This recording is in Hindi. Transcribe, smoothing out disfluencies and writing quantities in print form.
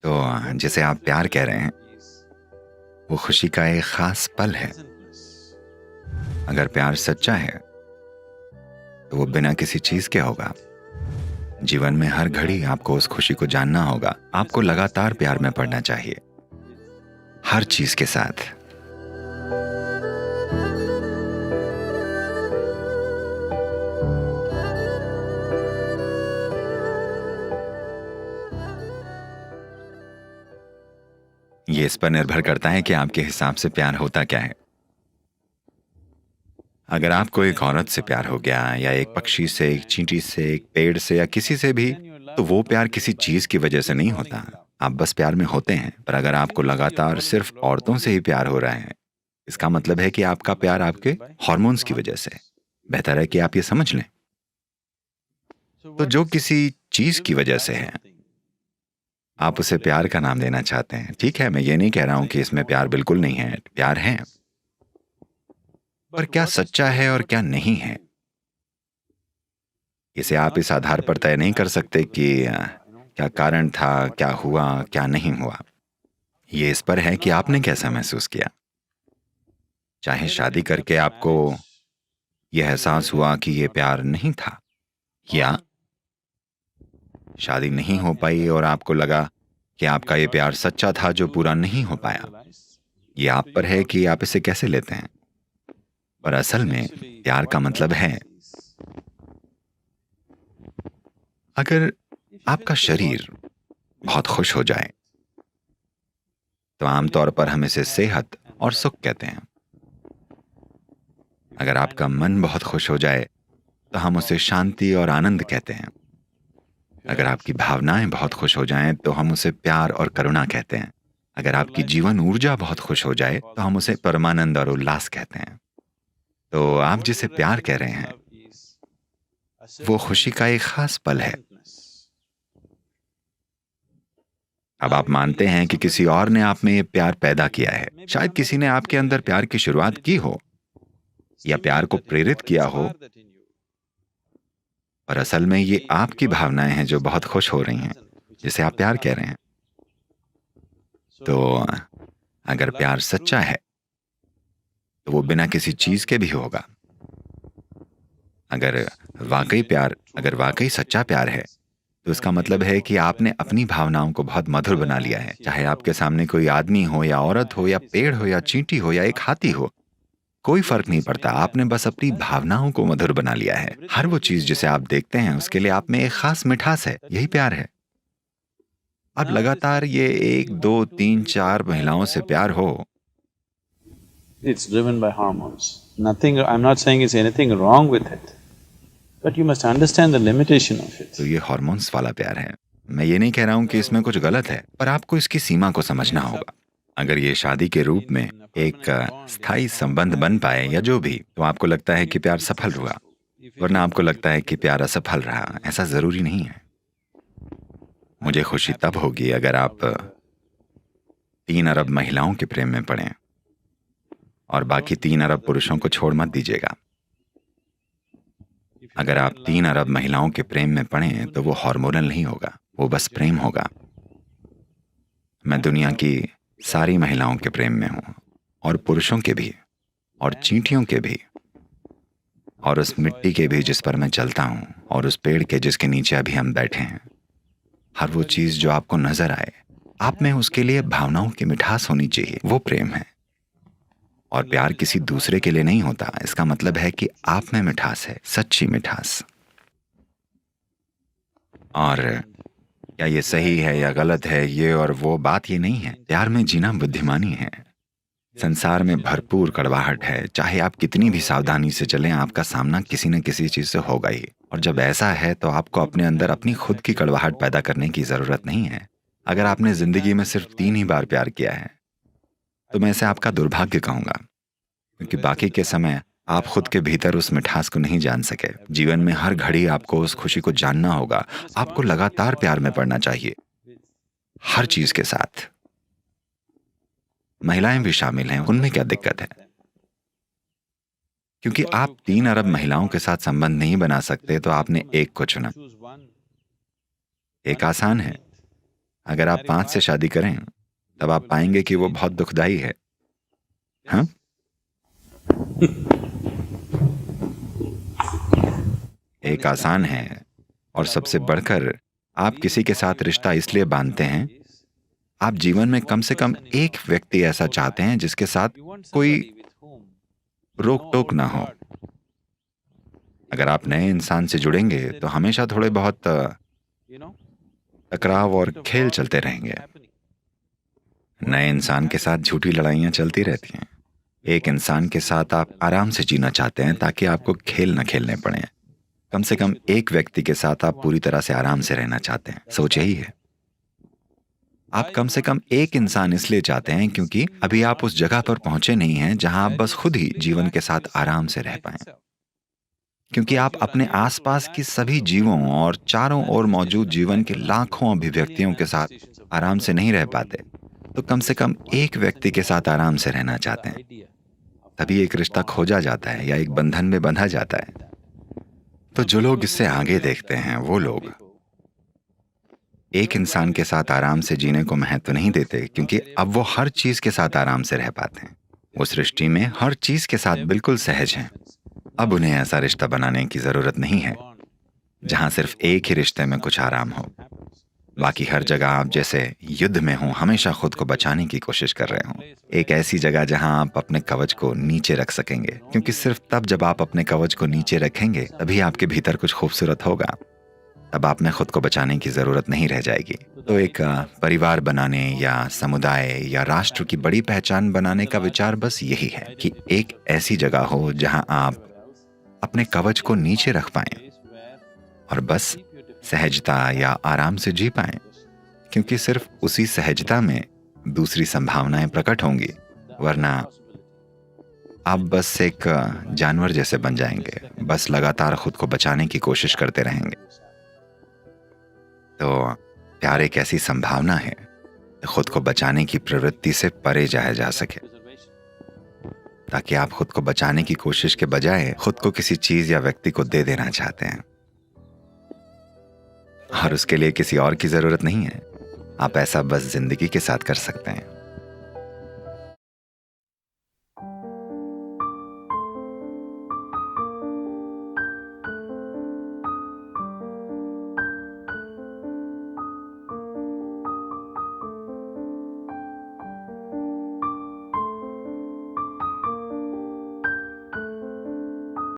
तो जिसे आप प्यार कह रहे हैं, वो खुशी का एक खास पल है। अगर प्यार सच्चा है तो वो बिना किसी चीज के होगा। जीवन में हर घड़ी आपको उस खुशी को जानना होगा। आपको लगातार प्यार में पड़ना चाहिए, हर चीज के साथ। ये इस पर निर्भर करता है कि आपके हिसाब से प्यार होता क्या है। अगर आपको एक औरत से प्यार हो गया, या एक पक्षी से, एक चींटी से, एक पेड़ से, या किसी से भी, तो वो प्यार किसी चीज की वजह से नहीं होता। आप बस प्यार में होते हैं। पर अगर आपको लगातार सिर्फ औरतों से ही प्यार हो रहा है, इसका मतलब है कि आपका प्यार आपके हार्मोन्स की वजह से है। बेहतर है कि आप ये समझ लें। तो जो किसी चीज की वजह से है, आप उसे प्यार का नाम देना चाहते हैं। ठीक है, मैं ये नहीं कह रहा हूं कि इसमें प्यार बिल्कुल नहीं है, प्यार है। पर क्या सच्चा है और क्या नहीं है, इसे आप इस आधार पर तय नहीं कर सकते कि क्या कारण था, क्या हुआ, क्या नहीं हुआ। ये इस पर है कि आपने कैसा महसूस किया। चाहे शादी करके आपको यह एहसास हुआ कि ये प्यार नहीं था, या शादी नहीं हो पाई और आपको लगा कि आपका ये प्यार सच्चा था जो पूरा नहीं हो पाया। ये आप पर है कि आप इसे कैसे लेते हैं। पर असल में प्यार का मतलब है, अगर आपका शरीर बहुत खुश हो जाए तो आमतौर पर हम इसे सेहत और सुख कहते हैं। अगर आपका मन बहुत खुश हो जाए तो हम उसे शांति और आनंद कहते हैं। अगर आपकी भावनाएं बहुत खुश हो जाएं तो हम उसे प्यार और करुणा कहते हैं। अगर आपकी जीवन ऊर्जा बहुत खुश हो जाए तो हम उसे परमानंद और उल्लास कहते हैं। तो आप जिसे प्यार कह रहे हैं, वो खुशी का एक खास पल है। अब आप मानते हैं कि किसी और ने आप में ये प्यार पैदा किया है। शायद किसी ने आपके अंदर प्यार की शुरुआत की हो, या प्यार को प्रेरित किया हो। पर असल में ये आपकी भावनाएं हैं जो बहुत खुश हो रही हैं, जिसे आप प्यार कह रहे हैं। तो अगर प्यार सच्चा है तो वो बिना किसी चीज के भी होगा। अगर वाकई सच्चा प्यार है, तो इसका मतलब है कि आपने अपनी भावनाओं को बहुत मधुर बना लिया है। चाहे आपके सामने कोई आदमी हो, या औरत हो, या पेड़ हो, या चींटी हो, या एक हाथी हो, कोई फर्क नहीं पड़ता। आपने बस अपनी भावनाओं को मधुर बना लिया है। हर वो चीज जिसे आप देखते हैं, उसके लिए आप में एक खास मिठास है। यही प्यार है। अब लगातार ये 1, 2, 3, 4 महिलाओं से प्यार हो, It's driven by hormones. Nothing… I'm not saying it's anything wrong with it, but you must understand the limitation of it. तो ये हार्मोन्स वाला प्यार है। मैं ये नहीं कह रहा हूं कि इसमें कुछ गलत है, पर आपको इसकी सीमा को समझना होगा। अगर ये शादी के रूप में एक स्थायी संबंध बन पाए, या जो भी, तो आपको लगता है कि प्यार सफल हुआ, वरना आपको लगता है कि प्यार असफल रहा। ऐसा जरूरी नहीं है। मुझे खुशी तब होगी अगर आप 3 अरब महिलाओं के प्रेम में पड़ें, और बाकी 3 अरब पुरुषों को छोड़ मत दीजिएगा। अगर आप 3 अरब महिलाओं के प्रेम में पड़ें तो वो हार्मोनल नहीं होगा, वो बस प्रेम होगा। मैं दुनिया की सारी महिलाओं के प्रेम में हूं, और पुरुषों के भी, और चींटियों के भी, और उस मिट्टी के भी जिस पर मैं चलता हूं, और उस पेड़ के जिसके नीचे अभी हम बैठे हैं। हर वो चीज जो आपको नजर आए, आप में उसके लिए भावनाओं की मिठास होनी चाहिए। वो प्रेम है। और प्यार किसी दूसरे के लिए नहीं होता। इसका मतलब है कि आप में मिठास है, सच्ची मिठास। और क्या ये सही है या गलत है, ये और वो बात ये नहीं है। प्यार में जीना बुद्धिमानी है। संसार में भरपूर कड़वाहट है। चाहे आप कितनी भी सावधानी से चलें, आपका सामना किसी न किसी चीज से होगा ही। और जब ऐसा है तो आपको अपने अंदर अपनी खुद की कड़वाहट पैदा करने की जरूरत नहीं है। अगर आपने जिंदगी में सिर्फ 3 ही बार प्यार किया है, तो मैं इसे आपका दुर्भाग्य कहूंगा, क्योंकि बाकी के समय आप खुद के भीतर उस मिठास को नहीं जान सके। जीवन में हर घड़ी आपको उस खुशी को जानना होगा। आपको लगातार प्यार में पड़ना चाहिए, हर चीज के साथ। महिलाएं भी शामिल हैं, उनमें क्या दिक्कत है? क्योंकि आप 3 अरब महिलाओं के साथ संबंध नहीं बना सकते, तो आपने एक को चुना। एक आसान है। अगर आप 5 से शादी करें तब आप पाएंगे कि वो बहुत दुखदाई है। हाँ, एक आसान है और सबसे बढ़कर आप किसी के साथ रिश्ता इसलिए बांधते हैं, आप जीवन में कम से कम एक व्यक्ति ऐसा चाहते हैं जिसके साथ कोई रोक टोक ना हो। अगर आप नए इंसान से जुड़ेंगे तो हमेशा थोड़े बहुत टकराव और खेल चलते रहेंगे। नए इंसान के साथ झूठी लड़ाइयां चलती रहती हैं। एक इंसान के साथ आप आराम से जीना चाहते हैं ताकि आपको खेल न खेलने पड़े। कम से कम एक व्यक्ति के साथ आप पूरी तरह से आराम से रहना चाहते हैं। सोच यही है। आप कम से कम एक इंसान इसलिए चाहते हैं क्योंकि अभी आप उस जगह पर पहुंचे नहीं हैं जहां आप बस खुद ही जीवन के साथ आराम से रह पाएं। क्योंकि आप अपने आसपास की सभी जीवों और चारों ओर मौजूद जीवन के लाखों अभिव्यक्तियों के साथ आराम से नहीं रह पाते, तो कम से कम एक व्यक्ति के साथ आराम से रहना चाहते हैं। तभी एक रिश्ता खोजा जाता है या एक बंधन में बंधा जाता है। तो जो लोग इससे आगे देखते हैं वो लोग एक इंसान के साथ आराम से जीने को महत्व नहीं देते, क्योंकि अब वो हर चीज के साथ आराम से रह पाते हैं। वो सृष्टि में हर चीज के साथ बिल्कुल सहज हैं। अब उन्हें ऐसा रिश्ता बनाने की जरूरत नहीं है जहां सिर्फ एक ही रिश्ते में कुछ आराम हो। बाकी हर जगह आप जैसे युद्ध में हो, हमेशा खुद को बचाने की कोशिश कर रहे हो। एक ऐसी जगह जहां आप अपने कवच को नीचे रख सकेंगे, क्योंकि सिर्फ तब जब आप अपने कवच को नीचे रखेंगे तभी आपके भीतर कुछ खूबसूरत होगा। तब आप में खुद को बचाने की जरूरत नहीं रह जाएगी। तो एक परिवार बनाने या समुदाय या राष्ट्र की बड़ी पहचान बनाने का विचार बस यही है कि एक ऐसी जगह हो जहां आप अपने कवच को नीचे रख पाएं और बस सहजता या आराम से जी पाएं, क्योंकि सिर्फ उसी सहजता में दूसरी संभावनाएं प्रकट होंगी। वरना आप बस एक जानवर जैसे बन जाएंगे, बस लगातार खुद को बचाने की कोशिश करते रहेंगे। तो प्यार एक ऐसी संभावना है कि खुद को बचाने की प्रवृत्ति से परे जाया जा सके, ताकि आप खुद को बचाने की कोशिश के बजाय खुद को किसी चीज या व्यक्ति को दे देना चाहते हैं, और उसके लिए किसी और की जरूरत नहीं है। आप ऐसा बस जिंदगी के साथ कर सकते हैं।